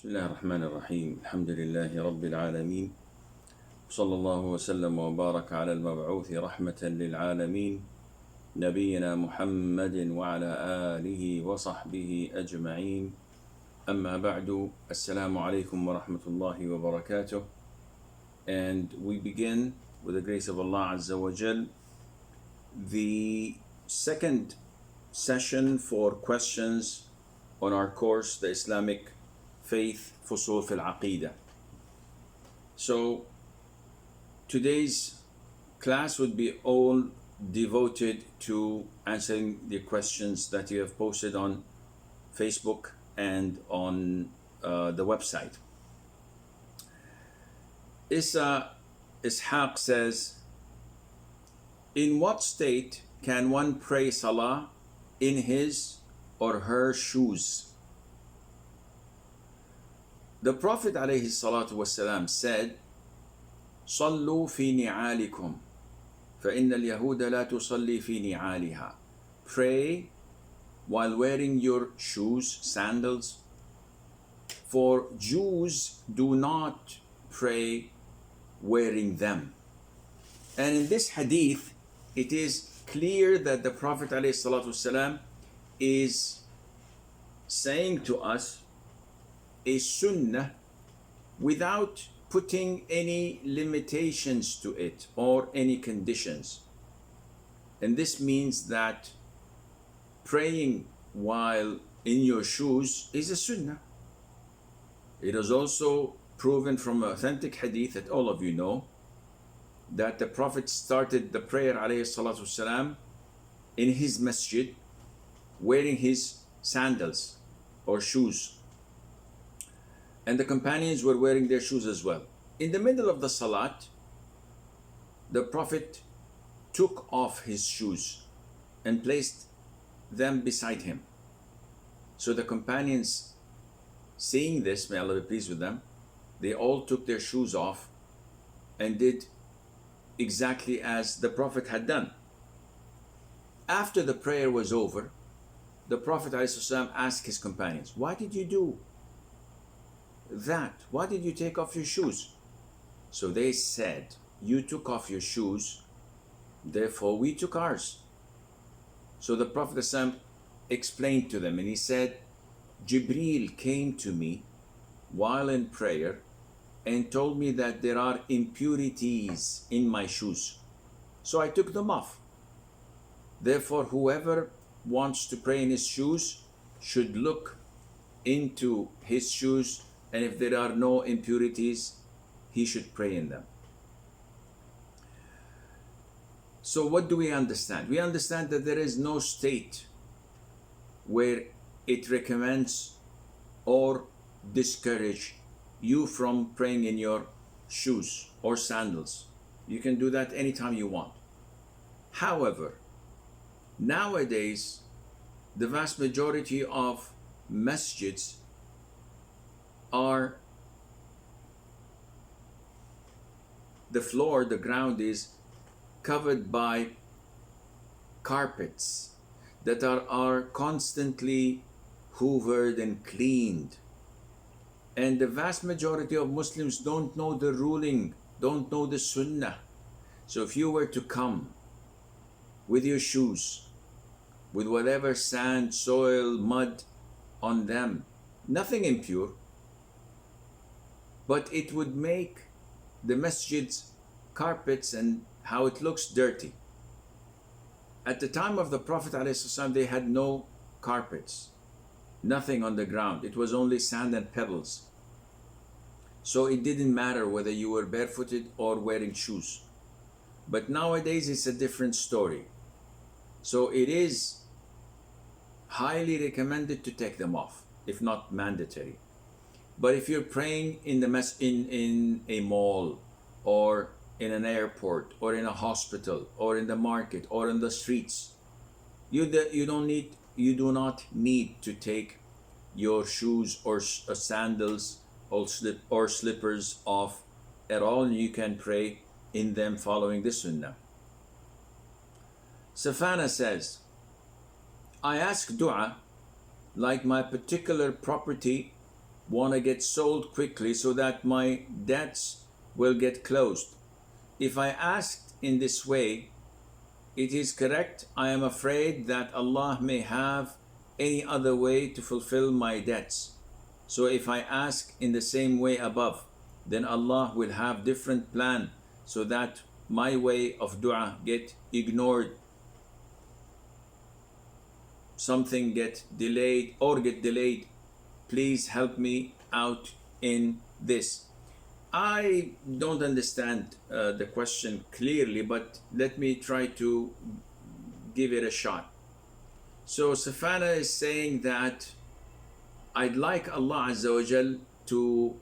بسم الله الرحمن الرحيم. الحمد لله رب العالمين، صلى الله وسلم وبارك على المبعوث رحمة للعالمين نبينا محمد وعلى آله وصحبه أجمعين. أما بعد، السلام عليكم ورحمة الله وبركاته. And we begin with the grace of Allah Azza wa Jal the second session for questions on our course, the Islamic Faith, Fusul fil Aqidah. So today's class would be all devoted to answering the questions that you have posted on Facebook and on the website. Ishaq says, in what state can one pray salah in his or her shoes? The Prophet ﷺ said, صلوا في نعالكم فإن اليهود لا تصلي في نعالها. Pray while wearing your shoes, sandals, for Jews do not pray wearing them. And in this hadith, it is clear that the Prophet ﷺ is saying to us a sunnah without putting any limitations to it or any conditions. And this means that praying while in your shoes is a sunnah. It is also proven from authentic hadith that all of you know that the Prophet started the prayer ﷺ in his masjid wearing his sandals or shoes, and the companions were wearing their shoes as well. In the middle of the salat, the Prophet took off his shoes and placed them beside him. So the companions, seeing this, may Allah be pleased with them, they all took their shoes off and did exactly as the Prophet had done. After the prayer was over, the Prophet ﷺ asked his companions, why did you do that? Why did you take off your shoes? So they said, you took off your shoes, therefore we took ours. So the Prophet ﷺ explained to them, and he said, Jibreel came to me while in prayer and told me that there are impurities in my shoes, so I took them off. Therefore, whoever wants to pray in his shoes should look into his shoes, and if there are no impurities, he should pray in them. So what do we understand? We understand that there is no state where it recommends or discourage you from praying in your shoes or sandals. You can do that anytime you want. However, nowadays, the vast majority of masjids are, the floor, the ground is covered by carpets that are constantly hoovered and cleaned. And the vast majority of Muslims don't know the ruling, don't know the sunnah. So if you were to come with your shoes, with whatever sand, soil, mud on them, nothing impure, but it would make the masjid's carpets and how it looks dirty. At the time of the Prophet ﷺ, they had no carpets, nothing on the ground. It was only sand and pebbles. So it didn't matter whether you were barefooted or wearing shoes. But nowadays it's a different story. So it is highly recommended to take them off, if not mandatory. But if you're praying in in a mall or in an airport or in a hospital or in the market or in the streets, you do not need to take your shoes or sandals or slippers off at all. You can pray in them following the sunnah. Safana says, I ask dua like my particular property want to get sold quickly so that my debts will get closed. If I asked in this way, it is correct. I am afraid that Allah may have any other way to fulfill my debts. So if I ask in the same way above, then Allah will have different plan so that my way of dua get ignored, something get delayed or get delayed. Please help me out in this. I don't understand the question clearly, but let me try to give it a shot. So Safana is saying that I'd like Allah Azza wa Jal to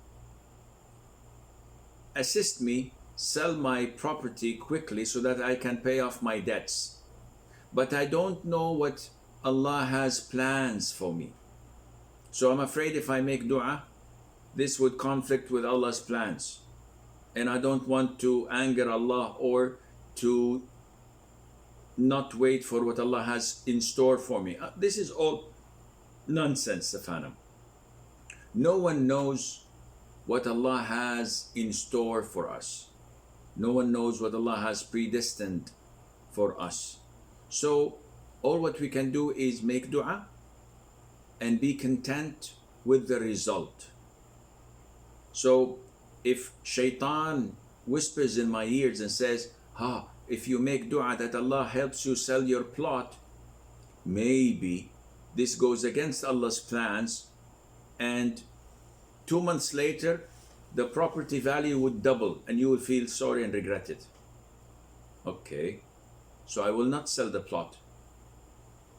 assist me sell my property quickly so that I can pay off my debts. But I don't know what Allah has plans for me. So I'm afraid if I make dua, this would conflict with Allah's plans. And I don't want to anger Allah or to not wait for what Allah has in store for me. This is all nonsense, Safana. No one knows what Allah has in store for us. No one knows what Allah has predestined for us. So all what we can do is make dua and be content with the result. So if shaitan whispers in my ears and says, if you make dua that Allah helps you sell your plot, maybe this goes against Allah's plans, and 2 months later the property value would double and you will feel sorry and regret it. Okay, so I will not sell the plot.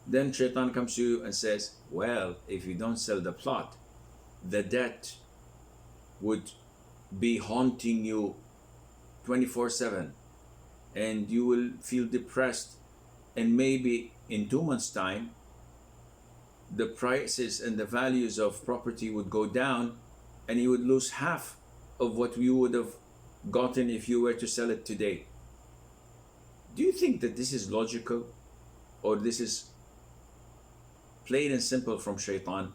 Then shaitan comes to you and says, well, if you don't sell the plot, the debt would be haunting you 24/7 and you will feel depressed, and maybe in 2 months time the prices and the values of property would go down and you would lose half of what you would have gotten if you were to sell it today. Do you think that this is logical, or this is plain and simple from shaitan?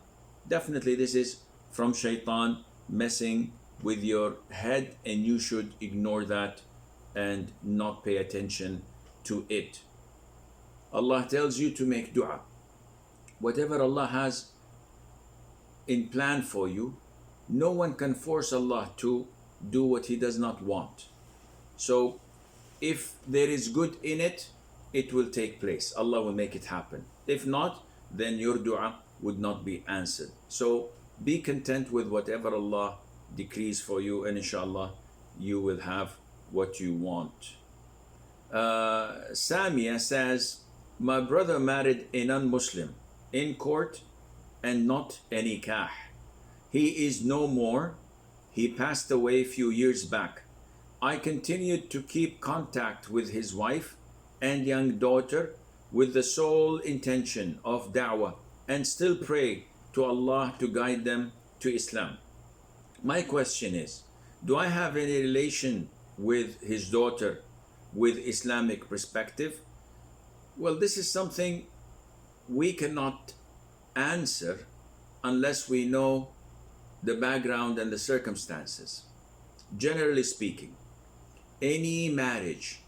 Definitely this is from shaitan messing with your head, and you should ignore that and not pay attention to it. Allah tells you to make dua. Whatever Allah has in plan for you, no one can force Allah to do what He does not want. So if there is good in it, it will take place. Allah will make it happen. If not, then your dua would not be answered. So be content with whatever Allah decrees for you, and inshallah you will have what you want. Samia says, my brother married a non-Muslim in court and not a nikah. He is no more. He passed away a few years back. I continued to keep contact with his wife and young daughter with the sole intention of da'wah, and still pray to Allah to guide them to Islam. My question is, do I have any relation with his daughter with Islamic perspective? Well, this is something we cannot answer unless we know the background and the circumstances. Generally speaking, any marriage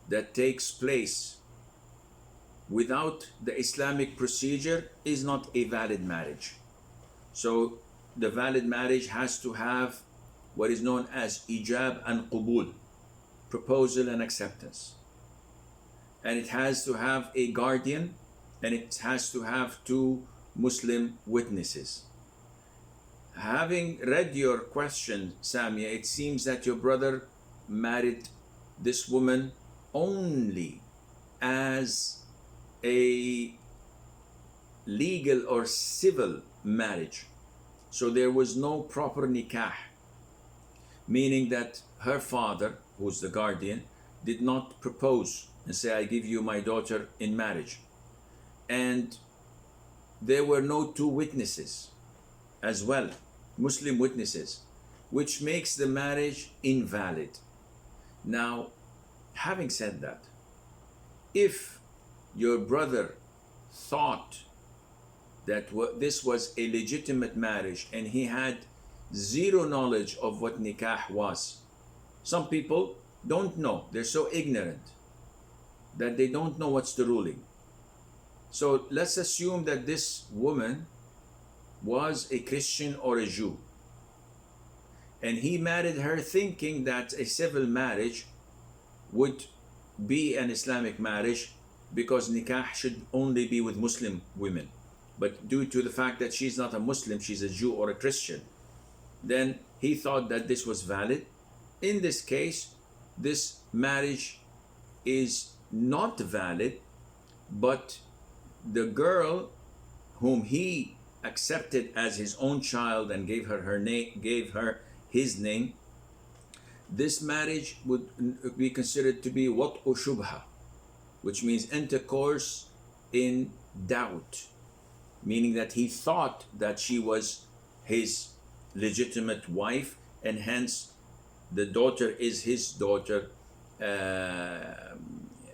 that takes place without the Islamic procedure is not a valid marriage. So the valid marriage has to have what is known as ijab and qubul, proposal and acceptance. And it has to have a guardian, and it has to have 2 Muslim witnesses. Having read your question, Samia, it seems that your brother married this woman only as a legal or civil marriage. So there was no proper nikah, meaning that her father, who's the guardian, did not propose and say, I give you my daughter in marriage. And there were no 2 witnesses as well, Muslim witnesses, which makes the marriage invalid. Now, having said that, if your brother thought that this was a legitimate marriage and he had zero knowledge of what nikah was. Some people don't know. They're so ignorant that they don't know what's the ruling. So let's assume that this woman was a Christian or a Jew, and he married her thinking that a civil marriage would be an Islamic marriage because nikah should only be with Muslim women. But due to the fact that she's not a Muslim, she's a Jew or a Christian, then he thought that this was valid. In this case, this marriage is not valid, but the girl whom he accepted as his own child and gave her his name, this marriage would be considered to be wat'u shubha, which means intercourse in doubt, meaning that he thought that she was his legitimate wife, and hence the daughter is his daughter.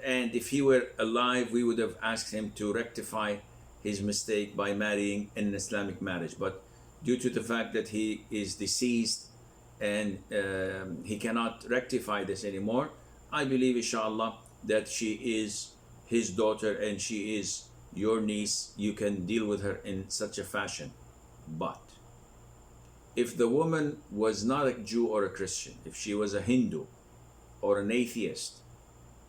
And if he were alive, we would have asked him to rectify his mistake by marrying an Islamic marriage. But due to the fact that he is deceased and he cannot rectify this anymore, I believe, inshallah, that she is his daughter and she is your niece. You can deal with her in such a fashion. But if the woman was not a Jew or a Christian, if she was a Hindu or an atheist,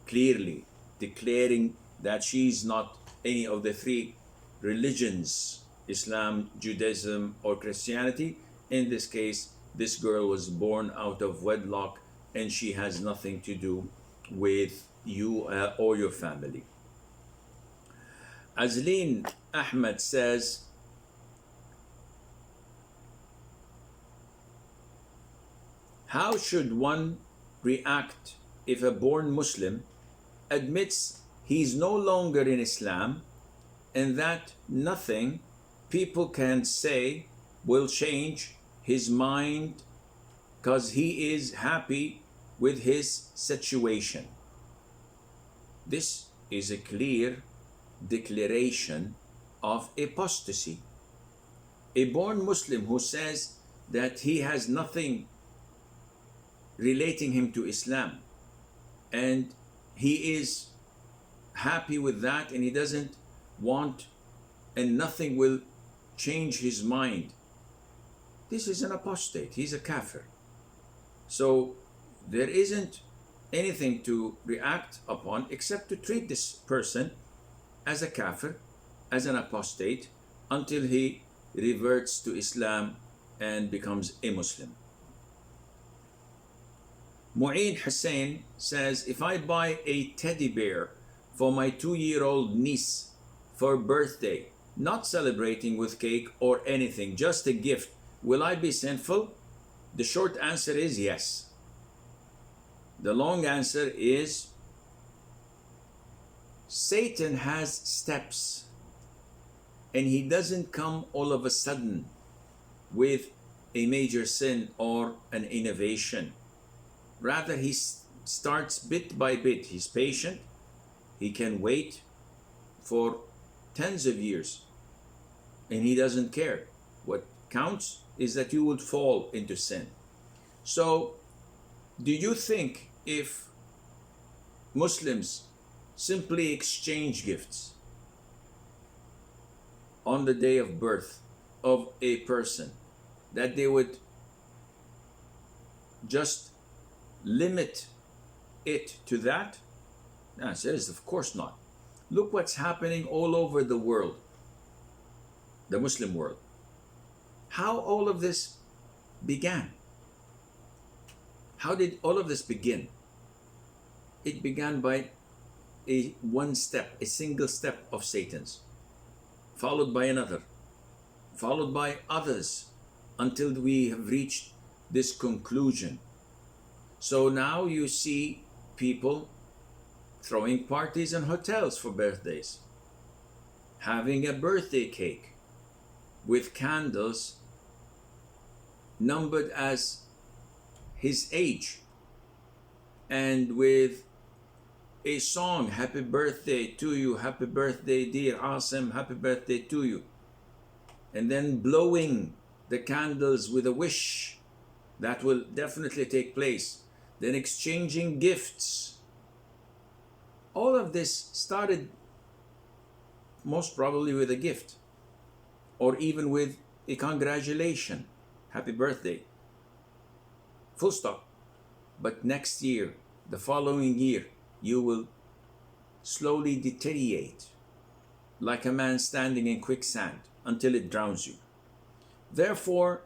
clearly declaring that she's not any of the three religions, Islam, Judaism, or Christianity, in this case, this girl was born out of wedlock and she has nothing to do with you or your family. Azleen Ahmed says, how should one react if a born Muslim admits he's no longer in Islam and that nothing people can say will change his mind because he is happy with his situation? This is a clear declaration of apostasy. A born Muslim who says that he has nothing relating him to Islam and he is happy with that and he doesn't want and nothing will change his mind, this is an apostate. He's a kafir. So there isn't anything to react upon except to treat this person as a kafir, as an apostate, until he reverts to Islam and becomes a Muslim. Mu'een Hussein says, if I buy a teddy bear for my 2-year-old niece for birthday, not celebrating with cake or anything, just a gift, will I be sinful? The short answer is yes. The long answer is Satan has steps and he doesn't come all of a sudden with a major sin or an innovation. Rather, he starts bit by bit. He's patient. He can wait for tens of years and he doesn't care. What counts is that you would fall into sin. So, do you think if Muslims simply exchange gifts on the day of birth of a person, that they would just limit it to that? The answer is, of course not. Look what's happening all over the world, the Muslim world. How all of this began. How did all of this begin? It began by a single step of Satan's, followed by another, followed by others, until we have reached this conclusion. So now you see people throwing parties in hotels for birthdays, having a birthday cake with candles numbered as his age, and with a song, happy birthday to you, happy birthday dear Asim, happy birthday to you, and then blowing the candles with a wish. That will definitely take place. Then exchanging gifts. All of this started most probably with a gift, or even with a congratulation, happy birthday, full stop. But next year, the following year, you will slowly deteriorate like a man standing in quicksand until it drowns you. Therefore,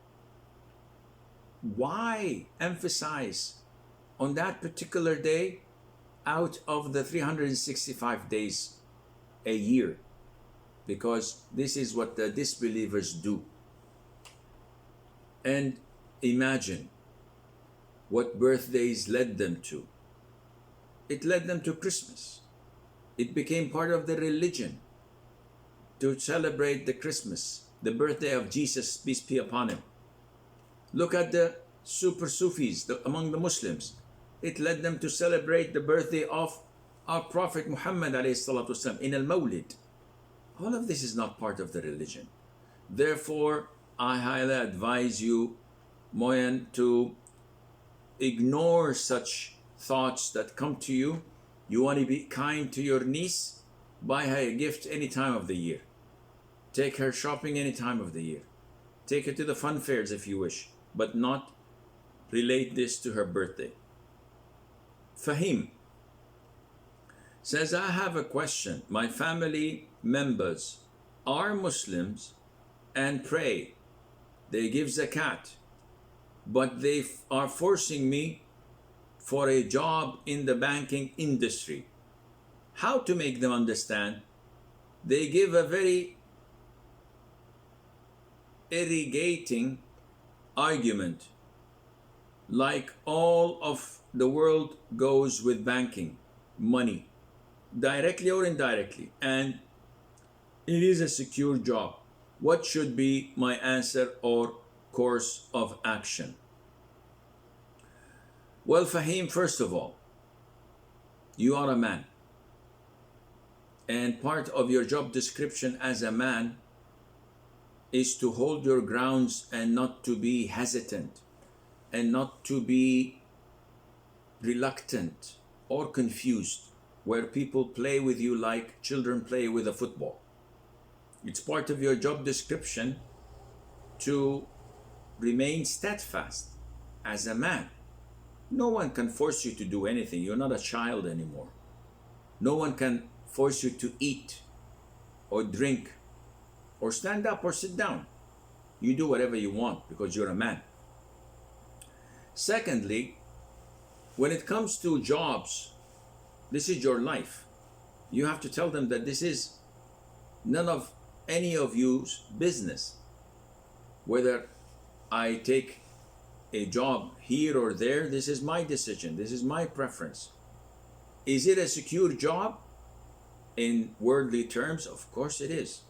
why emphasize on that particular day out of the 365 days a year? Because this is what the disbelievers do. And imagine what birthdays led them to. It led them to Christmas. It became part of the religion to celebrate the Christmas, the birthday of Jesus, peace be upon him. Look at the super Sufis among the Muslims. It led them to celebrate the birthday of our Prophet Muhammad ﷺ in al-Mawlid. All of this is not part of the religion. Therefore, I highly advise you, Moyan, to ignore such thoughts that come to you. You want to be kind to your niece? Buy her a gift any time of the year. Take her shopping any time of the year. Take her to the fun fairs if you wish, but not relate this to her birthday. Fahim says, I have a question. My family members are Muslims and pray. They give zakat, but they are forcing me for a job in the banking industry. How to make them understand? They give a very irrigating argument, like all of the world goes with banking, money, directly or indirectly, and it is a secure job. What should be my answer or course of action? Well, Fahim, first of all, you are a man. And part of your job description as a man is to hold your grounds and not to be hesitant and not to be reluctant or confused, where people play with you like children play with a football. It's part of your job description to remain steadfast as a man. No one can force you to do anything. You're not a child anymore. No one can force you to eat or drink or stand up or sit down. You do whatever you want because you're a man. Secondly, when it comes to jobs, this is your life. You have to tell them that this is none of any of you's business. Whether I take a job here or there, this is my decision. This is my preference. Is it a secure job? In worldly terms, of course it is.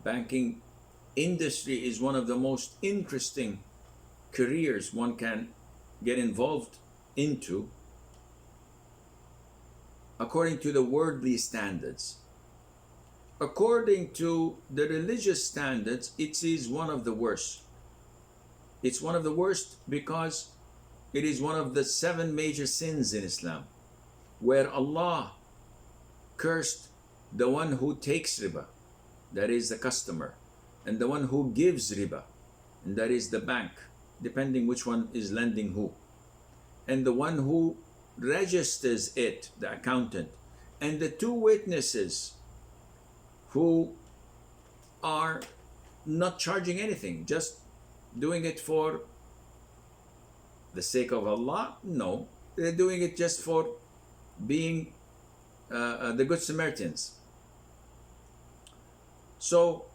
Banking industry is one of the most interesting careers one can get involved into according to the worldly standards. According to the religious standards, it is one of the worst. It's one of the worst because it is one of the 7 major sins in Islam, where Allah cursed the one who takes riba, that is the customer, and the one who gives riba, and that is the bank, depending which one is lending who, and the one who registers it, the accountant, and the 2 witnesses who are not charging anything, just doing it for the sake of Allah? No, they're doing it just for being the Good Samaritans. So,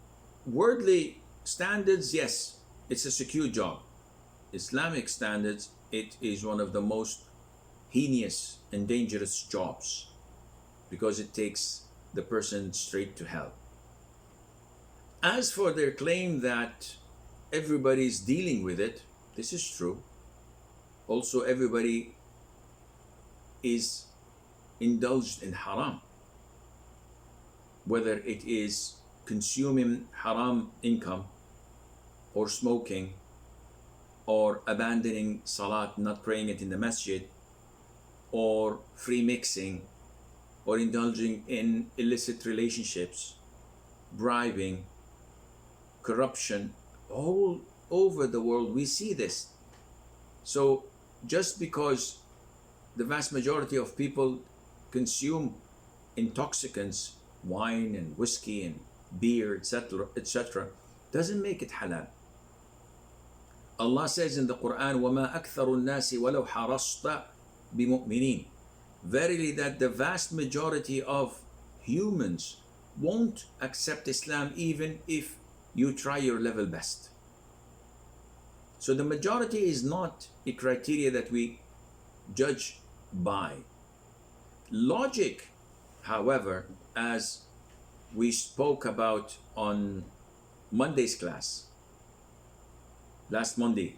worldly standards, yes, it's a secure job. Islamic standards, it is one of the most heinous and dangerous jobs because it takes the person straight to hell. As for their claim that everybody's dealing with it, this is true. Also, everybody is indulged in haram, whether it is consuming haram income or smoking or abandoning salat, not praying it in the masjid, or free mixing, or indulging in illicit relationships, bribing, corruption. All over the world we see this. So just because the vast majority of people consume intoxicants, wine and whiskey and beer, etc., etc., doesn't make it halal. Allah says in the Quran, وَمَا أَكْثَرُ النَّاسِ وَلَوْ حَرَصْتَ بِمُؤْمِنِينَ. Verily that the vast majority of humans won't accept Islam even if you try your level best. So the majority is not a criteria that we judge by. Logic, however, as we spoke about on Monday's class, last Monday,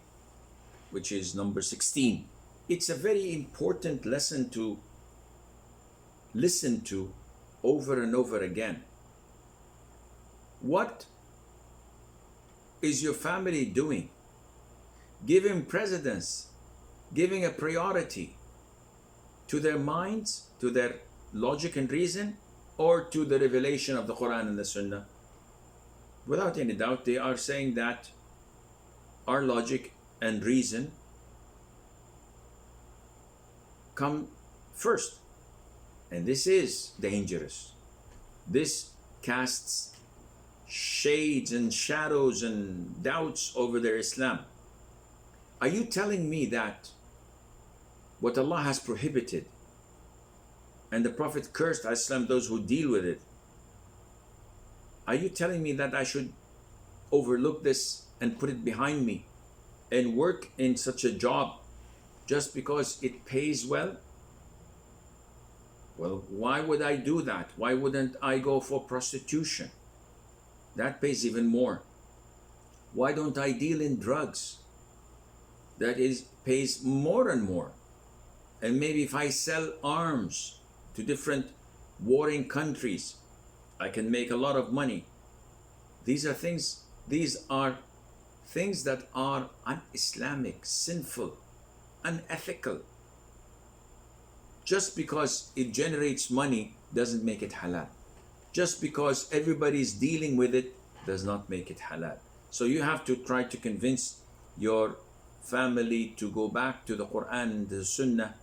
which is number 16, it's a very important lesson to listen to over and over again. What is your family doing? Giving precedence, giving a priority to their minds, to their logic and reason, or to the revelation of the Quran and the Sunnah? Without any doubt, they are saying that our logic and reason come first. And this is dangerous. This casts shades and shadows and doubts over their Islam. Are you telling me that what Allah has prohibited, and the Prophet cursed Islam those who deal with it, are you telling me that I should overlook this and put it behind me and work in such a job just because it pays well? Well, why would I do that? Why wouldn't I go for prostitution? That pays even more. Why don't I deal in drugs? That pays more and more. And maybe if I sell arms to different warring countries, I can make a lot of money. These are things that are un-Islamic, sinful, unethical. Just because it generates money doesn't make it halal. Just because everybody is dealing with it does not make it halal. So you have to try to convince your family to go back to the Quran and the Sunnah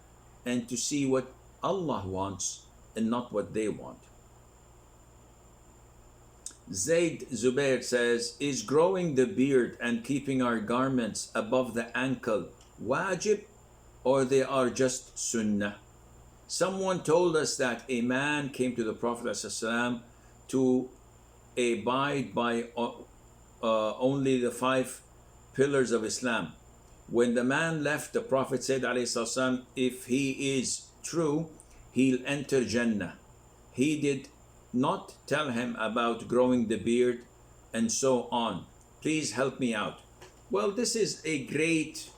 and to see what Allah wants and not what they want. Zayd Zubair says, is growing the beard and keeping our garments above the ankle wajib, or they are just sunnah? Someone told us that a man came to the Prophet ﷺ to abide by only the 5 pillars of Islam. When the man left, the Prophet said ﷺ, if he is true, he'll enter Jannah. He did not tell him about growing the beard and so on. Please help me out. Well, this is a great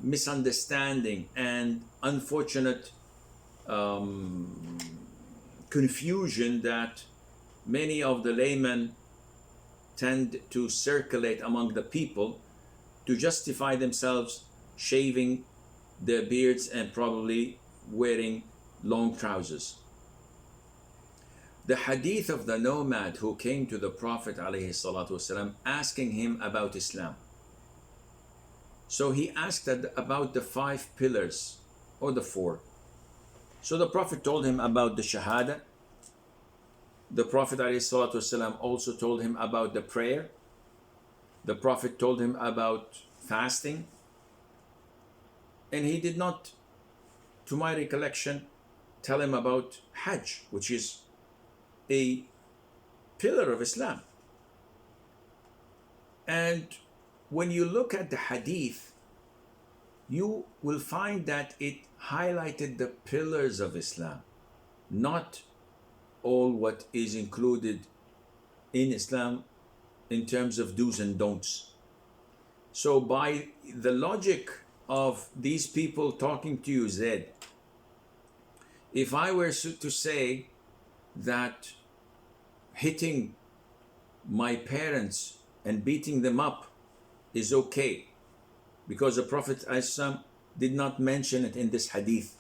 misunderstanding and unfortunate confusion that many of the laymen tend to circulate among the people to justify themselves shaving their beards and probably wearing long trousers. The hadith of the nomad who came to the Prophet ﷺ asking him about Islam. So he asked about the 5 pillars or the 4. So the Prophet told him about the Shahada. The Prophet ﷺ also told him about the prayer. The Prophet told him about fasting. And he did not, to my recollection, tell him about Hajj, which is a pillar of Islam. And when you look at the hadith, you will find that it highlighted the pillars of Islam, not all what is included in Islam in terms of do's and don'ts. So by the logic of these people talking to you, Zed, if I were to say that hitting my parents and beating them up is okay, because the Prophet ﷺ did not mention it in this hadith.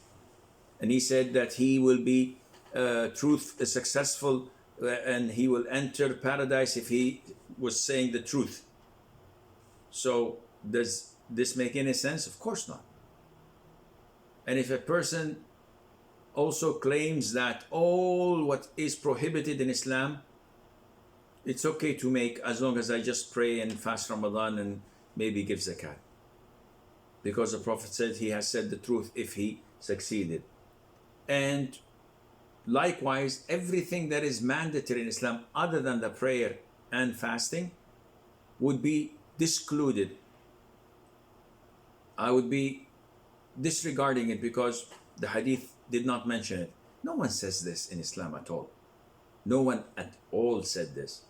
And he said that he will be successful and he will enter paradise if he was saying the truth. So does this make any sense? Of course not. And if a person also claims that all what is prohibited in Islam, it's okay to make, as long as I just pray and fast Ramadan and maybe give zakat. Because the Prophet said he has said the truth if he succeeded. And likewise, everything that is mandatory in Islam other than the prayer and fasting would be discluded. I would be disregarding it because the hadith did not mention it. No one says this in Islam at all. No one at all said this.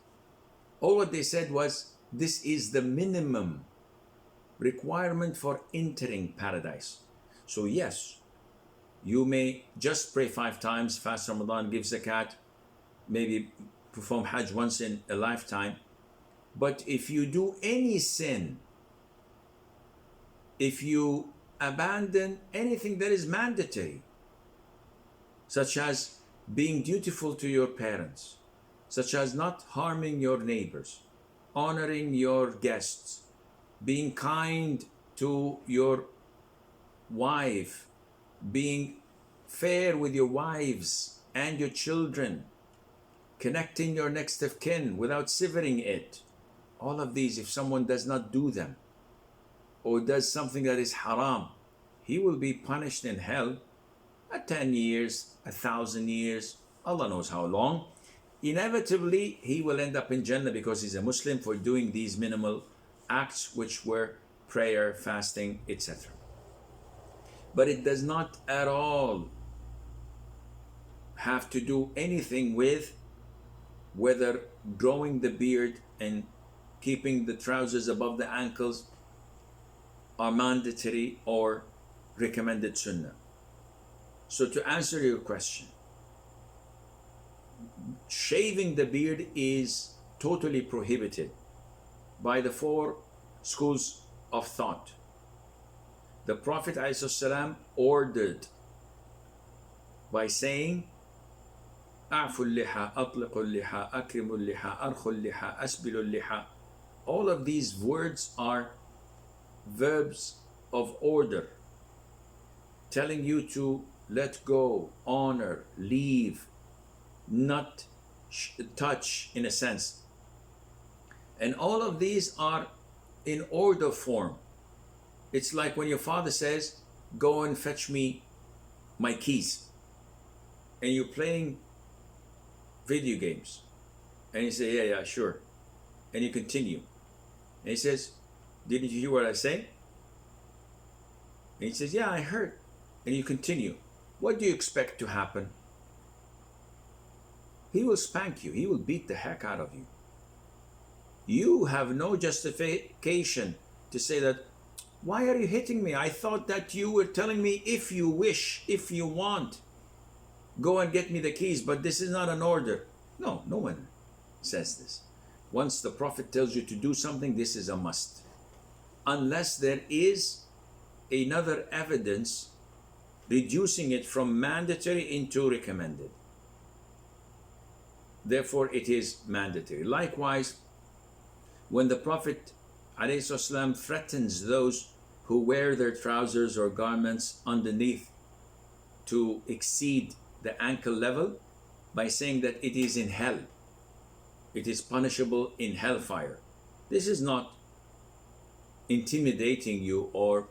All what they said was, this is the minimum requirement for entering paradise. So yes, you may just pray 5 times, fast Ramadan, give zakat, maybe perform Hajj once in a lifetime. But if you do any sin, if you abandon anything that is mandatory, such as being dutiful to your parents, such as not harming your neighbors, honoring your guests, being kind to your wife, being fair with your wives and your children, connecting your next of kin without severing it. All of these, if someone does not do them or does something that is haram, he will be punished in hell at 10 years, 1,000 years, Allah knows how long. Inevitably, he will end up in Jannah because he's a Muslim for doing these minimal acts, which were prayer, fasting, etc. But it does not at all have to do anything with whether growing the beard and keeping the trousers above the ankles are mandatory or recommended sunnah. So to answer your question, shaving the beard is totally prohibited by the 4 schools of thought. The Prophet ﷺ ordered by saying, أعفوا اللحى, أطلقوا اللحى, أكرموا اللحى, أرخوا اللحى, أسبلوا اللحى. All of these words are verbs of order, telling you to let go, honor, leave, not touch, in a sense. And all of these are in order form. It's like when your father says, go and fetch me my keys, and you're playing video games, and you say, yeah, sure, and you continue, and he says, didn't you hear what I say? And he says, yeah, I heard, and you continue. What do you expect to happen? He will spank you. He will beat the heck out of you. You have no justification to say that, why are you hitting me? I thought that you were telling me, if you wish, if you want, go and get me the keys, but this is not an order. No, no one says this. Once the Prophet tells you to do something, this is a must. Unless there is another evidence reducing it from mandatory into recommended. Therefore, it is mandatory. Likewise, when the Prophet ﷺ threatens those who wear their trousers or garments underneath to exceed the ankle level by saying that it is in hell, it is punishable in hellfire. This is not intimidating you or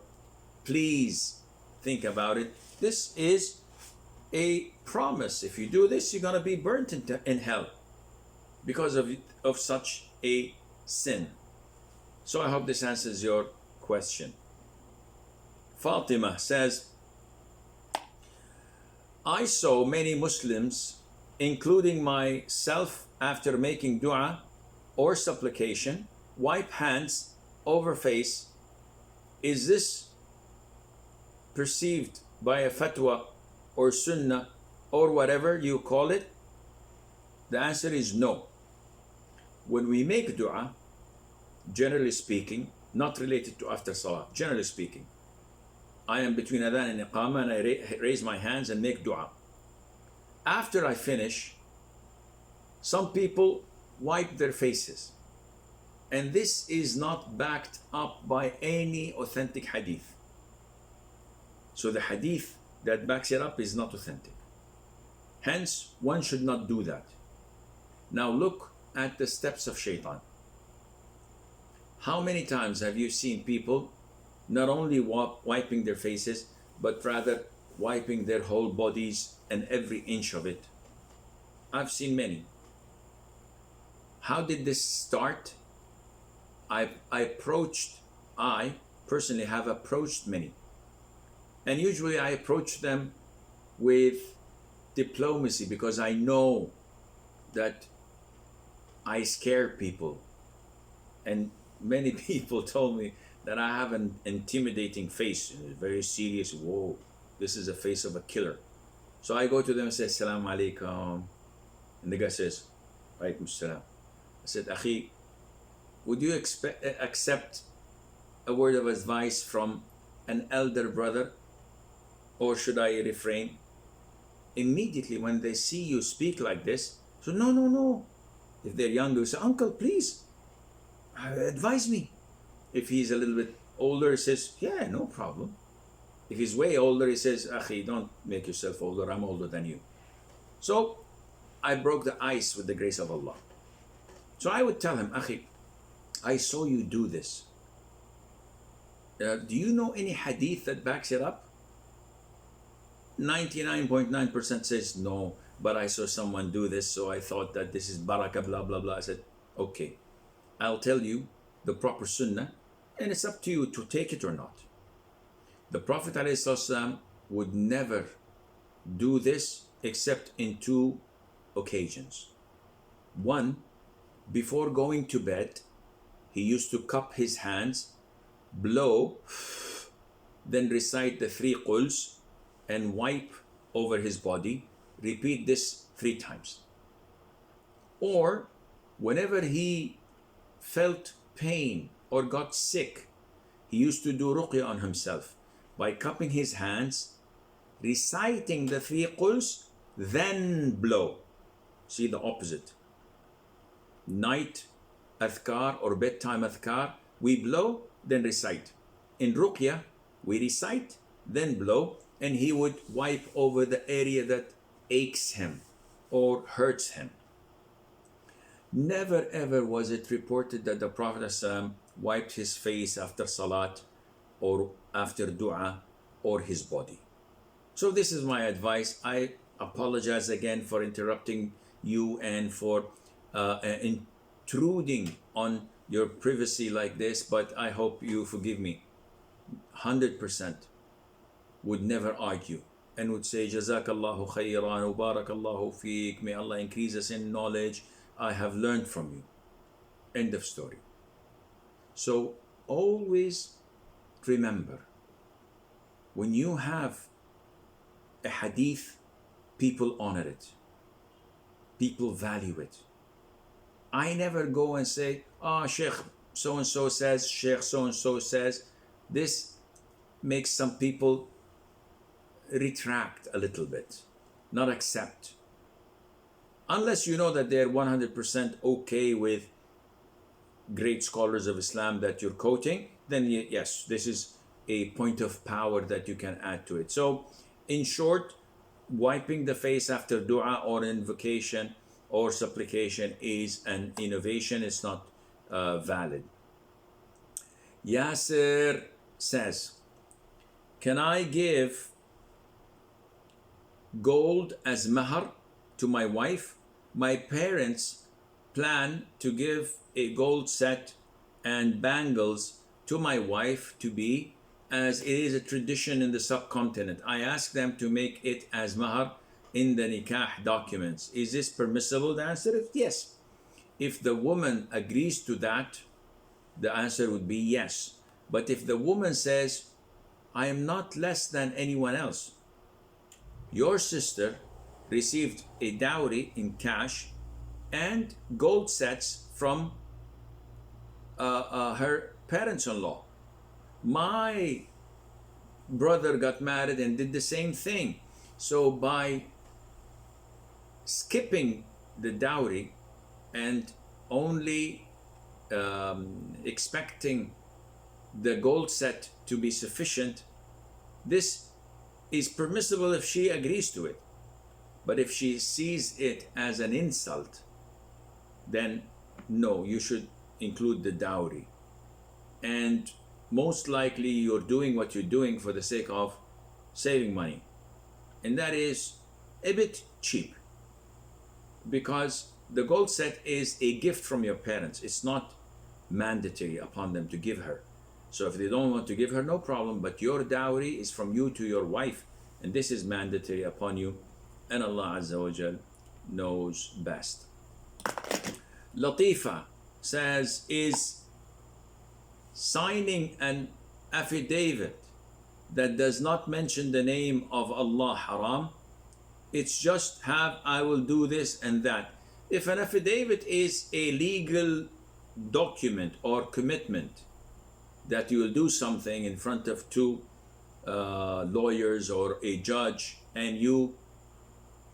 please think about it. This is a promise. If you do this, you're going to be burnt in hell because of such a sin. So I hope this answers your question. Fatima says, I saw many Muslims, including myself, after making dua or supplication, wipe hands over face. Is this perceived by a fatwa or sunnah or whatever you call it? The answer is no. When we make dua, generally speaking, not related to after salah, generally speaking, I am between adhan and iqamah and I raise my hands and make dua. After I finish, some people wipe their faces. And this is not backed up by any authentic hadith. So the hadith that backs it up is not authentic. Hence, one should not do that. Now look at the steps of shaitan. How many times have you seen people not only wiping their faces, but rather wiping their whole bodies and every inch of it? I've seen many. How did this start? I personally have approached many. And usually I approach them with diplomacy because I know that I scare people. And many people told me that I have an intimidating face, very serious. Whoa, this is the face of a killer. So I go to them and say, Assalamu alaikum. And the guy says, Alaikum salam. I said, Akhi, would you accept a word of advice from an elder brother, or should I refrain? Immediately when they see you speak like this, so no. If they're younger, say, Uncle, please, advise me. If he's a little bit older, he says, yeah, no problem. If he's way older, he says, Akhi, don't make yourself older, I'm older than you. So I broke the ice with the grace of Allah. So I would tell him, Akhi, I saw you do this. Do you know any hadith that backs it up? 99.9% says no, but I saw someone do this, so I thought that this is barakah, blah, blah, blah. I said, okay, I'll tell you the proper sunnah, and it's up to you to take it or not. The Prophet ﷺ would never do this except in two occasions. One, before going to bed, he used to cup his hands, blow, then recite the 3 quls and wipe over his body. Repeat this 3 times. Or whenever he felt pain or got sick, he used to do ruqya on himself by cupping his hands, reciting the 3 quls, then blow. See the opposite. Night adhkar or bedtime adhkar, we blow, then recite. In ruqya, we recite, then blow, and he would wipe over the area that aches him or hurts him. Never ever was it reported that the Prophet ﷺ wiped his face after salat or after dua or his body. So this is my advice. I apologize again for interrupting you and for intruding on your privacy like this, but I hope you forgive me. 100% would never argue and would say, Jazakallahu khayran, barakallahu feek, may Allah increase us in knowledge. I have learned from you. End of story. So always remember, when you have a hadith, people honor it. People value it. I never go and say, Sheikh so-and-so says, Sheikh so-and-so says. This makes some people retract a little bit, not accept. Unless you know that they're 100% okay with great scholars of Islam that you're quoting, then yes, this is a point of power that you can add to it. So, in short, wiping the face after dua or invocation or supplication is an innovation. It's not valid. Yasser says, can I give gold as mahar to my wife? My parents plan to give a gold set and bangles to my wife to be, as it is a tradition in the subcontinent. I asked them to make it as mahar in the nikah documents. Is this permissible? The answer is yes. If the woman agrees to that, the answer would be yes. But if the woman says, I am not less than anyone else, your sister received a dowry in cash and gold sets from her parents-in-law. My brother got married and did the same thing. So by skipping the dowry and only expecting the gold set to be sufficient, this is permissible if she agrees to it. But if she sees it as an insult, then no, you should include the dowry. And most likely you're doing what you're doing for the sake of saving money. And that is a bit cheap, because the gold set is a gift from your parents. It's not mandatory upon them to give her. So if they don't want to give her, no problem, but your dowry is from you to your wife, and this is mandatory upon you, and Allah Azza wa Jal knows best. Latifa says, is signing an affidavit that does not mention the name of Allah haram? It's just have, I will do this and that. If an affidavit is a legal document or commitment that you will do something in front of two lawyers or a judge, and you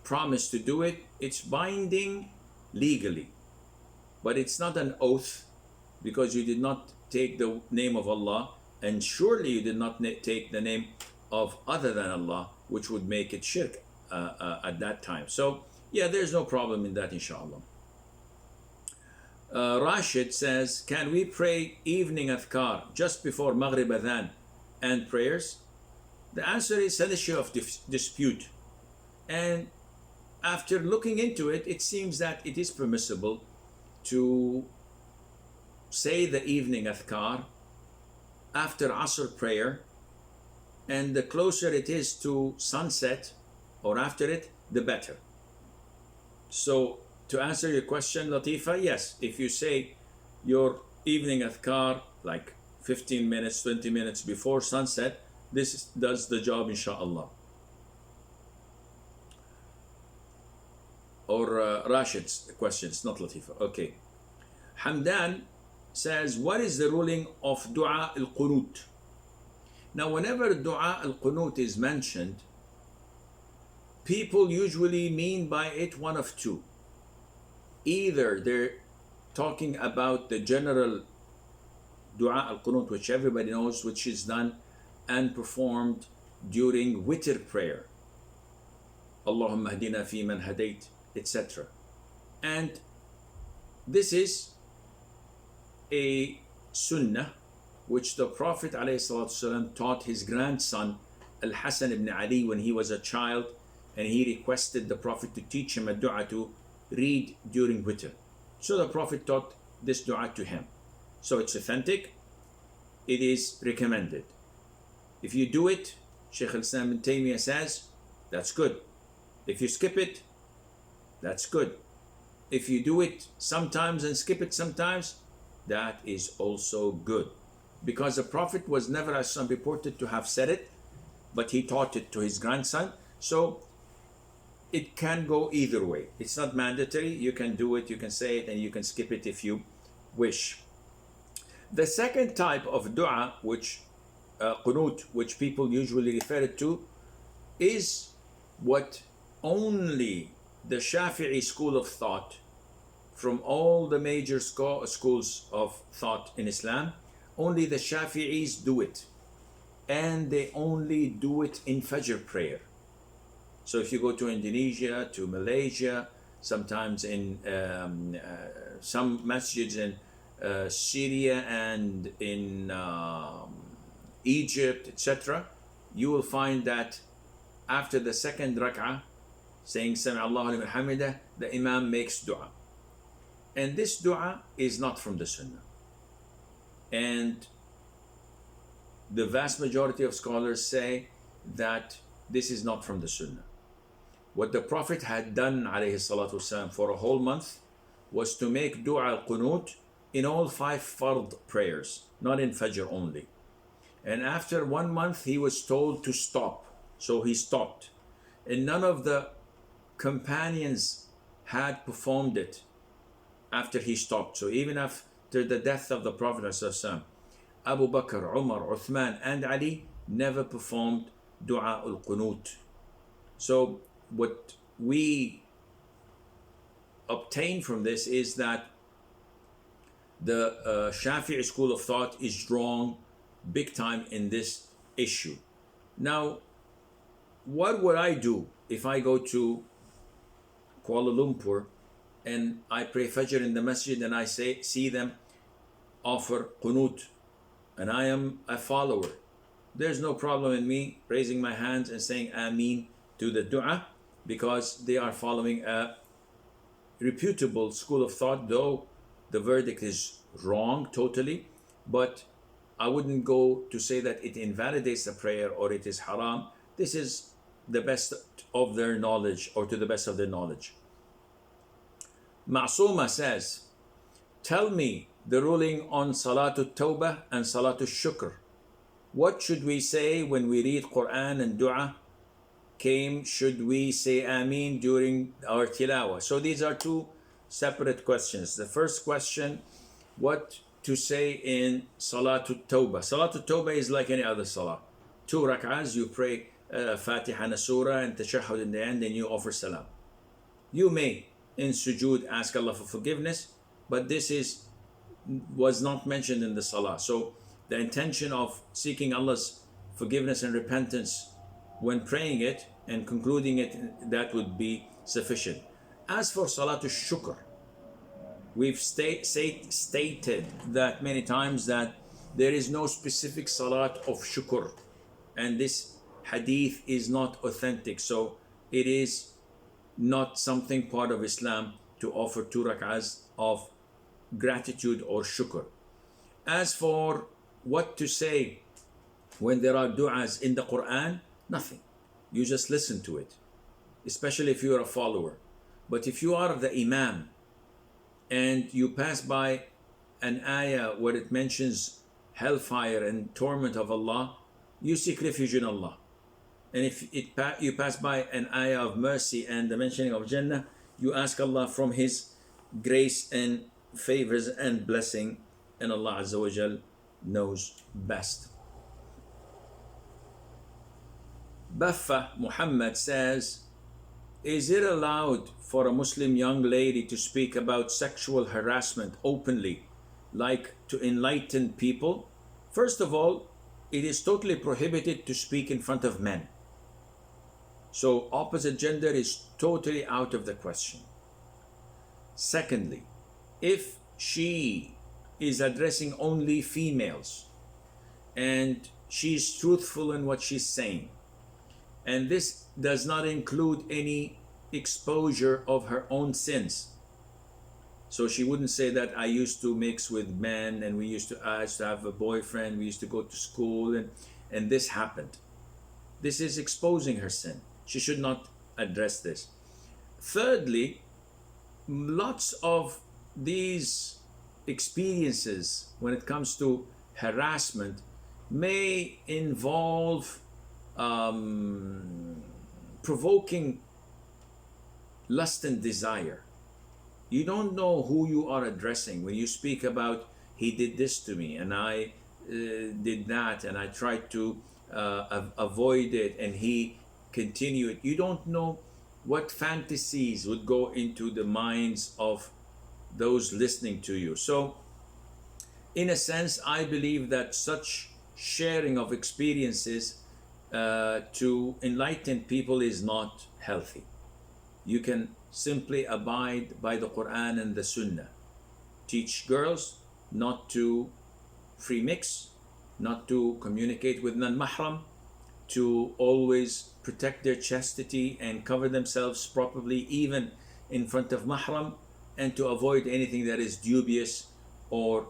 promise to do it, it's binding legally. But it's not an oath, because you did not take the name of Allah, and surely you did not take the name of other than Allah, which would make it shirk at that time. So yeah, there's no problem in that, inshallah. Rashid says, can we pray evening adhkar just before Maghrib adhan and prayers? The answer is an issue of dispute. And after looking into it, it seems that it is permissible to say the evening adhkar after Asr prayer, and the closer it is to sunset or after it, the better. So to answer your question, Latifa, yes, if you say your evening adhkar like 15 minutes, 20 minutes before sunset, this does the job, inshallah. Or Rashid's question, it's not Latifa. Okay. Hamdan says, what is the ruling of dua al-qunut? Now, whenever dua al-qunut is mentioned, people usually mean by it one of two. Either they're talking about the general dua al-qunut, which everybody knows, which is done and performed during witr prayer. Allahumma hadina fi man hadayt, etc. And this is a sunnah which the Prophet ﷺ taught his grandson Al-Hasan ibn Ali when he was a child, and he requested the Prophet to teach him a dua to read during witr. So the Prophet taught this dua to him. So it's authentic, it is recommended. If you do it, Shaykh al-Islam ibn Taymiyyah says, that's good. If you skip it, that's good. If you do it sometimes and skip it sometimes, that is also good. Because the Prophet was never, as some reported, to have said it, but he taught it to his grandson. So it can go either way. It's not mandatory. You can do it, you can say it, and you can skip it if you wish. The second type of dua, which qunut, which people usually refer it to, is what only the Shafi'i school of thought, from all the major schools of thought in Islam, only the Shafi'is do it, and they only do it in Fajr prayer. So if you go to Indonesia, to Malaysia, sometimes in some masjids in Syria and in Egypt, etc., you will find that after the second rak'ah, saying Sami Allahu liman hamidah, the Imam makes dua. And this dua is not from the Sunnah. And the vast majority of scholars say that this is not from the Sunnah. What the Prophet had done, alayhi salatu wasalam, for a whole month was to make dua al-qunut in all 5 fard prayers, not in Fajr only. And after 1 month, he was told to stop. So he stopped. And none of the companions had performed it after he stopped. So even after after the death of the Prophet ﷺ, Abu Bakr, Umar, Uthman, and Ali never performed Dua al-Qunut. So what we obtain from this is that the Shafi'i school of thought is wrong big time in this issue. Now, what would I do if I go to Kuala Lumpur and I pray Fajr in the masjid and I see them offer Qunut and I am a follower? There's no problem in me raising my hands and saying Ameen to the dua, because they are following a reputable school of thought, though the verdict is wrong totally. But I wouldn't go to say that it invalidates the prayer or it is haram. This is the best of their knowledge, or to the best of their knowledge. Ma'suma says, tell me the ruling on Salatul Tawbah and Salatul Shukr. What should we say when we read Quran and dua came? Should we say Ameen during our tilawah? So these are two separate questions. The first question, what to say in Salatul Tawbah. Salatul Tawbah is like any other salah. 2 rak'ahs, you pray Fatiha and Surah and Tashahhud in the end, and you offer salam. You may in sujood ask Allah for forgiveness, but this was not mentioned in the salah. So the intention of seeking Allah's forgiveness and repentance when praying it and concluding it, that would be sufficient. As for Salatul Shukr, we've stated that many times that there is no specific salat of shukr, and this hadith is not authentic, so it is not something part of Islam to offer 2 rak'ahs of gratitude or shukr. As for what to say when there are du'as in the Quran, nothing. You just listen to it, especially if you are a follower. But if you are the imam and you pass by an ayah where it mentions hellfire and torment of Allah, you seek refuge in Allah. And if you pass by an ayah of mercy and the mentioning of Jannah, you ask Allah from His grace and favors and blessing, and Allah Azza wa Jal knows best. Baffa Muhammad says, is it allowed for a Muslim young lady to speak about sexual harassment openly, like to enlighten people? First of all, it is totally prohibited to speak in front of men. So opposite gender is totally out of the question. Secondly, if she is addressing only females and she's truthful in what she's saying, and this does not include any exposure of her own sins, so she wouldn't say that I used to mix with men and I used to have a boyfriend, we used to go to school and this happened. This is exposing her sin. She should not address this. Thirdly, lots of these experiences when it comes to harassment may involve provoking lust and desire. You don't know who you are addressing when you speak about he did this to me and I did that and I tried to avoid it and he continued. You don't know what fantasies would go into the minds of those listening to you. So in a sense, I believe that such sharing of experiences to enlighten people is not healthy. You can simply abide by the Quran and the Sunnah. Teach girls not to free mix, not to communicate with non-mahram, to always protect their chastity and cover themselves properly even in front of mahram, and to avoid anything that is dubious or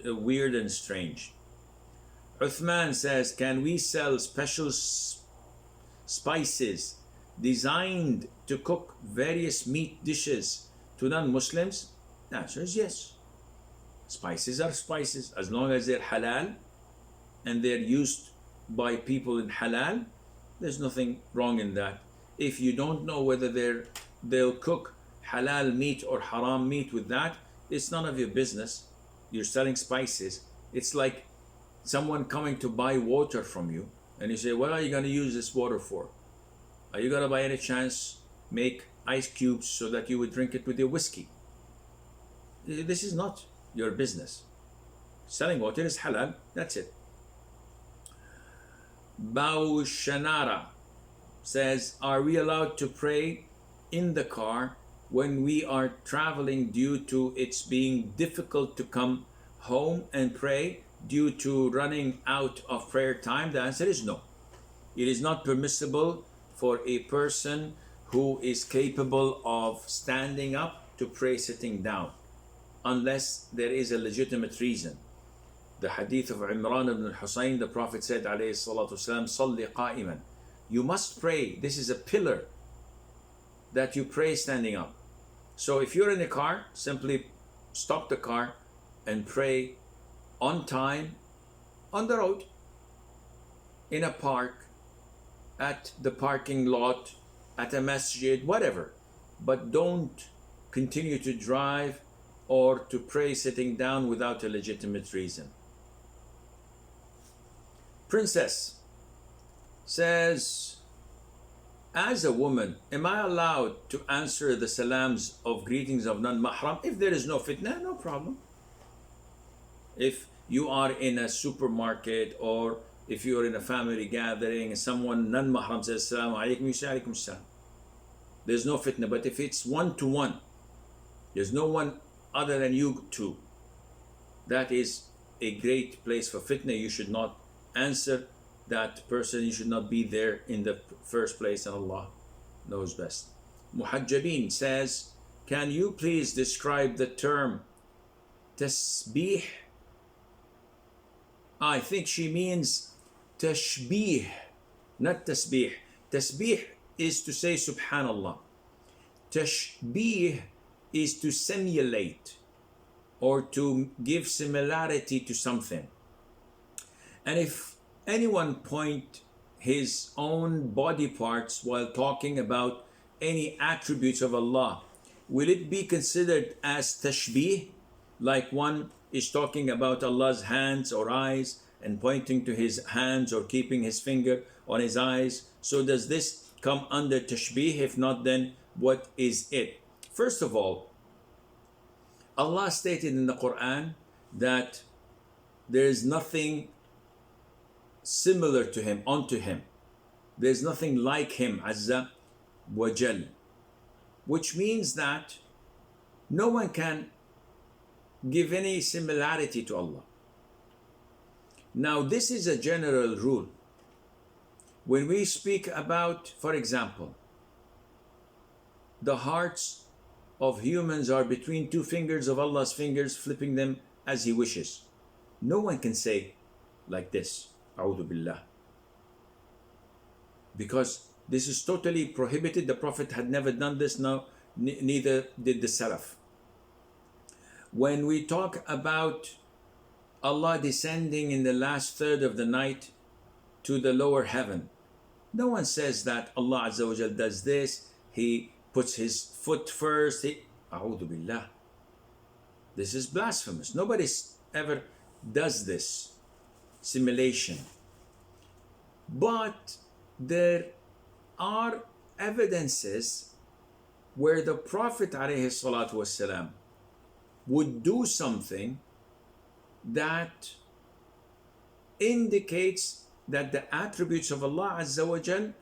weird and strange. Uthman says, can we sell special spices designed to cook various meat dishes to non-Muslims? The answer is yes. Spices are spices as long as they're halal and they're used by people in halal. There's nothing wrong in that. If you don't know whether they'll cook halal meat or haram meat with that, it's none of your business. You're selling spices. It's like someone coming to buy water from you, and you say, what are you going to use this water for? Are you going to by any chance make ice cubes so that you would drink it with your whiskey? This is not your business. Selling water is halal, that's it. Baushanara says, are we allowed to pray in the car when we are traveling due to its being difficult to come home and pray due to running out of prayer time? The answer is no. It is not permissible for a person who is capable of standing up to pray sitting down, unless there is a legitimate reason. The hadith of Imran ibn al-Husayn, the Prophet said, alayhi salatu wasalam, Salli qa'iman. You must pray. This is a pillar that you pray standing up. So if you're in a car, simply stop the car and pray on time, on the road, in a park, at the parking lot, at a masjid, whatever. But don't continue to drive or to pray sitting down without a legitimate reason. Princess says, as a woman, am I allowed to answer the salams of greetings of non-mahram? If there is no fitna, no problem. If you are in a supermarket or if you are in a family gathering and someone non-mahram says assalamu alaikum, you say alaikum salam. There's no fitna. But if it's one-to-one, there's no one other than you two, that is a great place for fitna. You should not answer that person. You should not be there in the first place, and Allah knows best. Muhajjabin says, can you please describe the term tasbih? I think she means tashbih, not tasbih. Tasbih is to say subhanallah. Tashbih is to simulate or to give similarity to something. And if anyone point his own body parts while talking about any attributes of Allah, will it be considered as tashbih? Like one is talking about Allah's hands or eyes and pointing to his hands or keeping his finger on his eyes. So does this come under tashbih? If not, then what is it? First of all, Allah stated in the Quran that there is nothing similar to him, unto him. There's nothing like him, Azza wa Jal. Which means that no one can give any similarity to Allah. Now, this is a general rule. When we speak about, for example, the hearts of humans are between two fingers of Allah's fingers, flipping them as He wishes. No one can say like this, A'udhu Billah. Because this is totally prohibited. The Prophet had never done this, now neither did the Salaf. When we talk about Allah descending in the last third of the night to the lower heaven, no one says that Allah Azza wa Jal does this. He puts his foot first. A'udhu Billah. This is blasphemous. Nobody ever does this simulation. But there are evidences where the Prophet ﷺ would do something that indicates that the attributes of Allah Azza wa Jal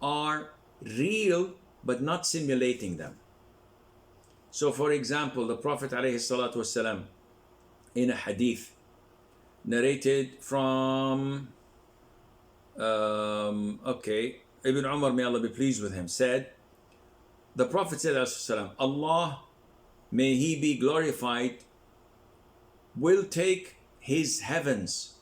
are real but not simulating them. So for example, the Prophet ﷺ in a hadith narrated from Ibn Umar, may Allah be pleased with him, said, the Prophet said, Allah, may He be glorified, will take His heavens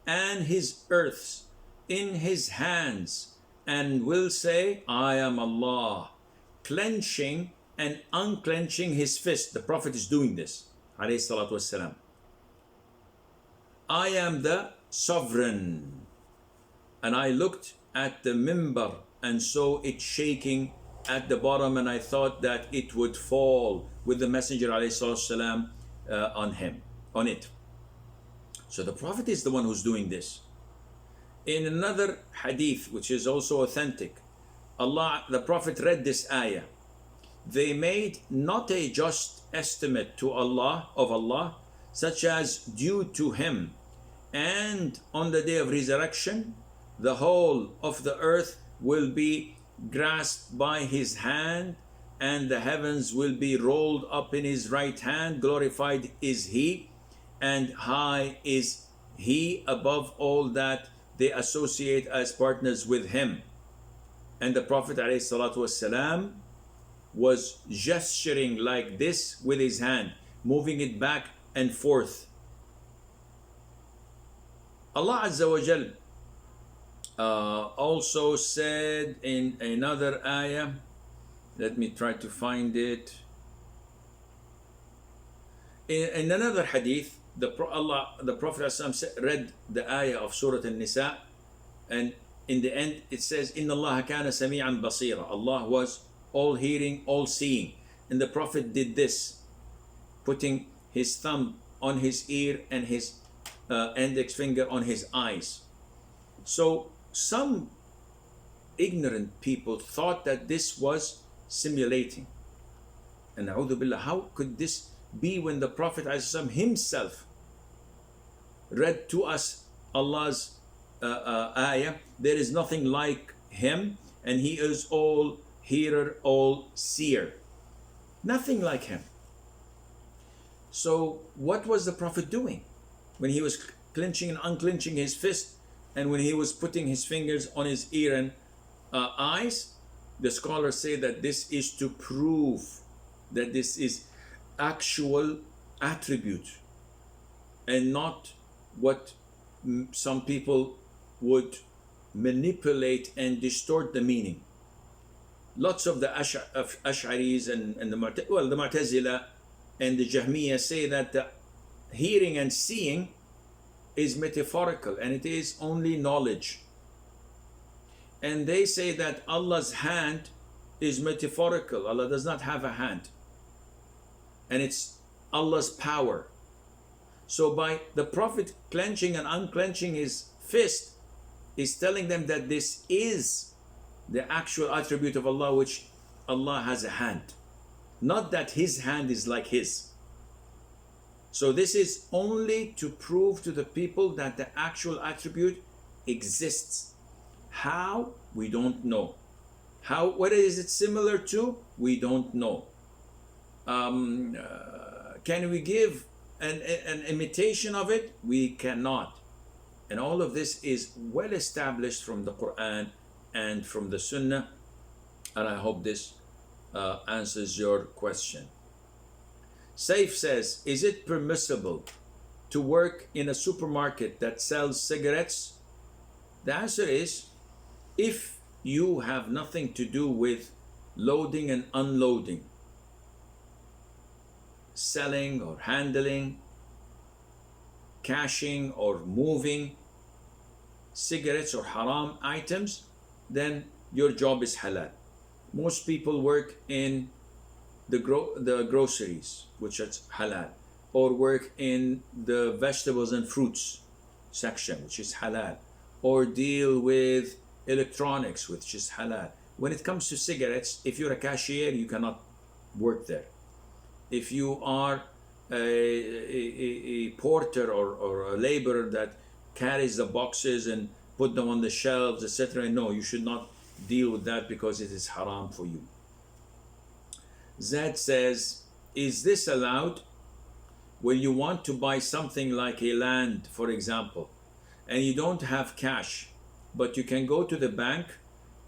and His earths in His hands and will say, I am Allah, clenching and unclenching His fist. The Prophet is doing this, alayhi salatu wassalam. I am the sovereign. And I looked at the mimbar and saw it shaking at the bottom, and I thought that it would fall with the Messenger ﷺ on it. So the Prophet is the one who's doing this. In another hadith, which is also authentic, the Prophet read this ayah. They made not a just estimate to Allah of Allah, such as due to Him, and on the day of resurrection, the whole of the earth will be grasped by His hand, and the heavens will be rolled up in His right hand. Glorified is He, and high is He above all that they associate as partners with Him. And the Prophet ﷺ was gesturing like this with his hand, moving it back and forth. Allah Azza wa Jal also said in another ayah, let me try to find it. In another hadith, the Prophet ﷺ read the ayah of Surah An-Nisa, and in the end it says, Inna Allah kana sami'an basira. Allah was all hearing, all seeing. And the Prophet did this, putting his thumb on his ear and his index finger on his eyes. So some ignorant people thought that this was simulating. And a'udhu billah, how could this be when the Prophet ﷺ himself read to us Allah's ayah? There is nothing like Him, and He is all hearer, all seer. Nothing like Him. So what was the Prophet doing when he was clenching and unclenching his fist, and when he was putting his fingers on his ear and eyes? The scholars say that this is to prove that this is actual attribute and not what some people would manipulate and distort the meaning. Lots of the Ash'aris and the Mu'tazila and the Jahmiyyah say that the hearing and seeing is metaphorical and it is only knowledge. And they say that Allah's hand is metaphorical. Allah does not have a hand. And it's Allah's power. So by the Prophet clenching and unclenching his fist, is telling them that this is the actual attribute of Allah, which Allah has a hand. Not that His hand is like His. So this is only to prove to the people that the actual attribute exists. How? We don't know. How? What is it similar to? We don't know. Can we give an imitation of it? We cannot. And all of this is well established from the Quran and from the Sunnah. And I hope this answers your question. Saif says, is it permissible to work in a supermarket that sells cigarettes? The answer is, if you have nothing to do with loading and unloading, selling or handling, cashing or moving cigarettes or haram items, then your job is halal. Most people work in the groceries, which is halal, or work in the vegetables and fruits section, which is halal, or deal with electronics, which is halal. When it comes to cigarettes, if you're a cashier, you cannot work there. If you are a porter or a laborer that carries the boxes and put them on the shelves, etc., no, you should not deal with that because it is haram for you. Zed says, is this allowed when you want to buy something like a land, for example, and you don't have cash, but you can go to the bank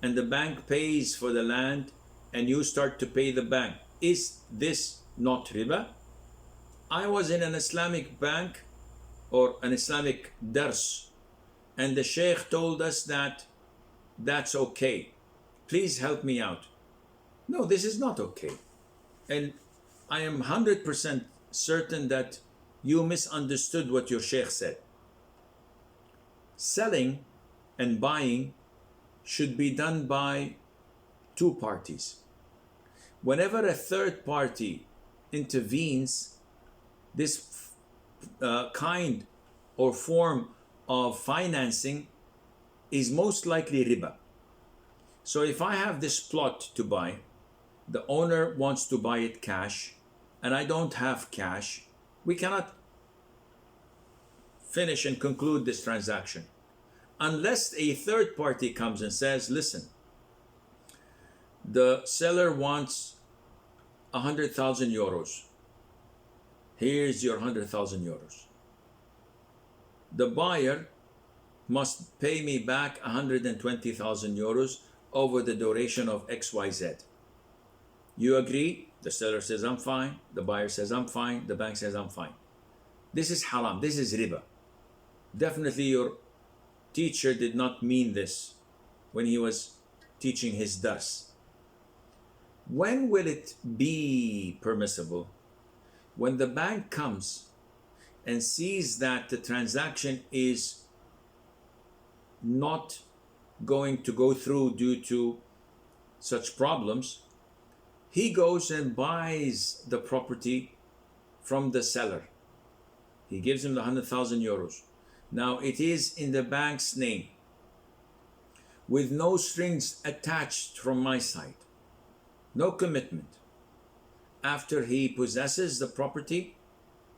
and the bank pays for the land and you start to pay the bank? Is this not riba? I was in an Islamic bank or an Islamic dars, and the sheikh told us that that's okay. Please help me out. No, this is not okay. And I am 100% certain that you misunderstood what your sheikh said. Selling and buying should be done by two parties. Whenever a third party intervenes, this kind or form of financing is most likely riba. So if I have this plot to buy, the owner wants to buy it cash, and I don't have cash, we cannot finish and conclude this transaction unless a third party comes and says, listen, the seller wants 100,000 euros. Here's your 100,000 euros. The buyer must pay me back 120,000 euros over the duration of XYZ. You agree? The seller says, I'm fine. The buyer says, I'm fine. The bank says, I'm fine. This is haram. This is riba. Definitely your teacher did not mean this when he was teaching his dars. When will it be permissible? When the bank comes and sees that the transaction is not going to go through due to such problems, he goes and buys the property from the seller. He gives him the 100,000 euros. Now it is in the bank's name with no strings attached from my side, no commitment. After he possesses the property,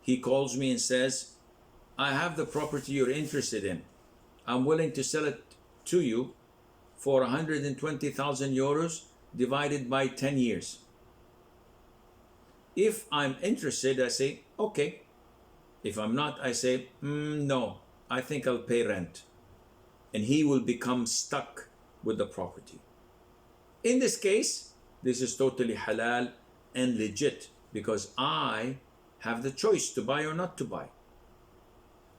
he calls me and says, I have the property you're interested in. I'm willing to sell it to you for 120,000 euros divided by 10 years. If I'm interested, I say, okay. If I'm not, I say, no, I think I'll pay rent. And he will become stuck with the property. In this case, this is totally halal and legit because I have the choice to buy or not to buy.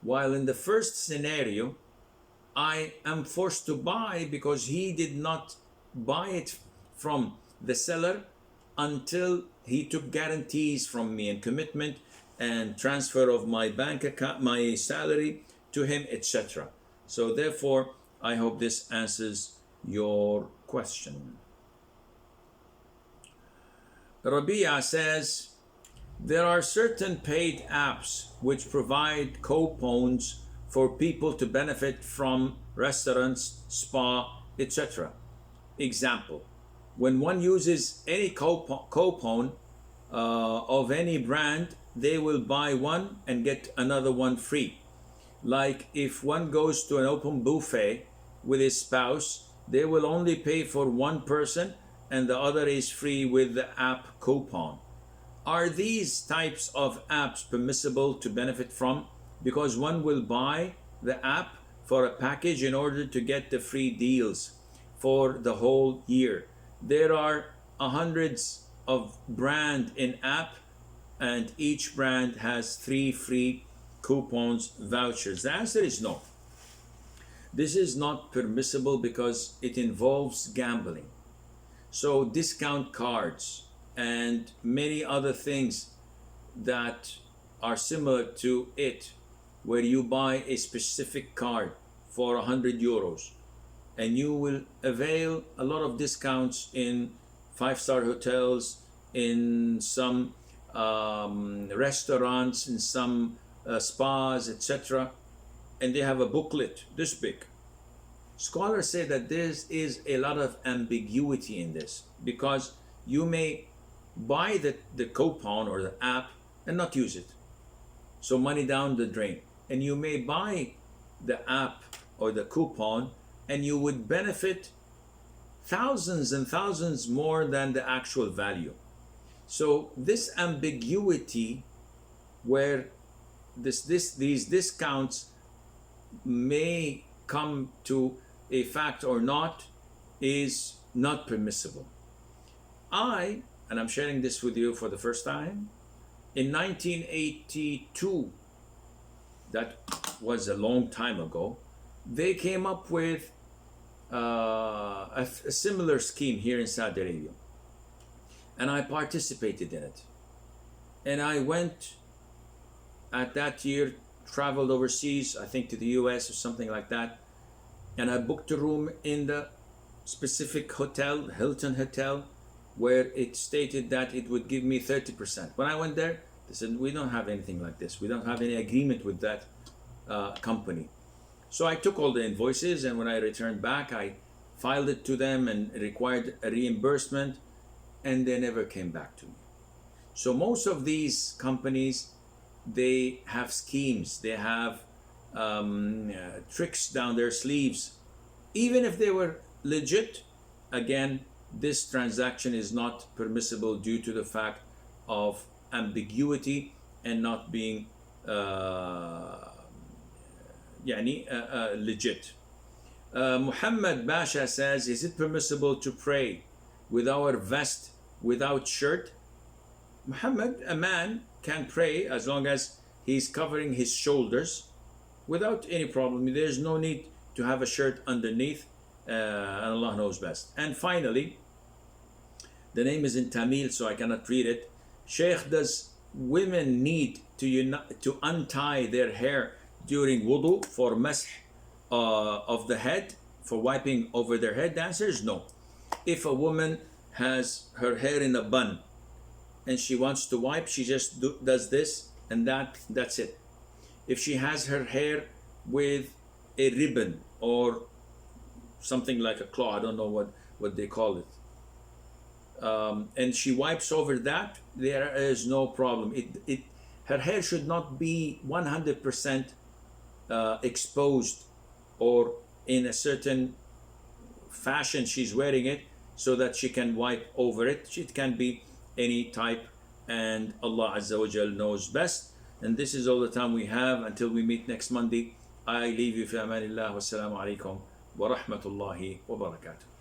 While in the first scenario, I am forced to buy because he did not buy it from the seller until he took guarantees from me and commitment and transfer of my bank account, my salary to him, etc. So therefore, I hope this answers your question. Rabia says, there are certain paid apps which provide coupons for people to benefit from restaurants, spa, etc. Example, when one uses any coupon of any brand, they will buy one and get another one free. Like if one goes to an open buffet with his spouse, they will only pay for one person and the other is free with the app coupon. Are these types of apps permissible to benefit from? Because one will buy the app for a package in order to get the free deals for the whole year. There are hundreds of brand in app and each brand has 3 free coupons, vouchers. The answer is no. This is not permissible because it involves gambling. So discount cards and many other things that are similar to it, where you buy a specific card for 100 euros and you will avail a lot of discounts in 5-star hotels, in some restaurants, in some spas, etc. And they have a booklet this big. Scholars say that there is a lot of ambiguity in this because you may buy the coupon or the app and not use it. So money down the drain. And you may buy the app or the coupon and you would benefit thousands and thousands more than the actual value. So this ambiguity where these discounts may come to a fact or not is not permissible. And I'm sharing this with you for the first time, in 1982, that was a long time ago, they came up with a similar scheme here in Saudi Arabia. And I participated in it. And I went at that year, traveled overseas, I think to the US or something like that. And I booked a room in the specific Hilton Hotel, where it stated that it would give me 30%. When I went there, They said, we don't have anything like this. We don't have any agreement with that company. So I took all the invoices, and when I returned back, I filed it to them and required a reimbursement, and they never came back to me. So most of these companies, they have schemes, they have tricks down their sleeves. Even if they were legit, again, this transaction is not permissible due to the fact of ambiguity and not being legit. Muhammad Basha says, is it permissible to pray with our vest without shirt? Muhammad, a man can pray as long as he's covering his shoulders without any problem. There's no need to have a shirt underneath, and Allah knows best. And finally, the name is in Tamil, so I cannot read it. Sheikh, does women need to untie their hair during wudu for mash of the head, for wiping over their head? The answer is no. If a woman has her hair in a bun and she wants to wipe, she just does this, and that's it. If she has her hair with a ribbon or something like a claw, I don't know what they call it, and she wipes over that, there is no problem. Her hair should not be 100% exposed or in a certain fashion she's wearing it so that she can wipe over it. It can be any type, and Allah Azza wa Jal knows best. And this is all the time we have. Until we meet next Monday, I leave you fi amanillah. Wassalamu alaikum wa rahmatullahi wa barakatuh.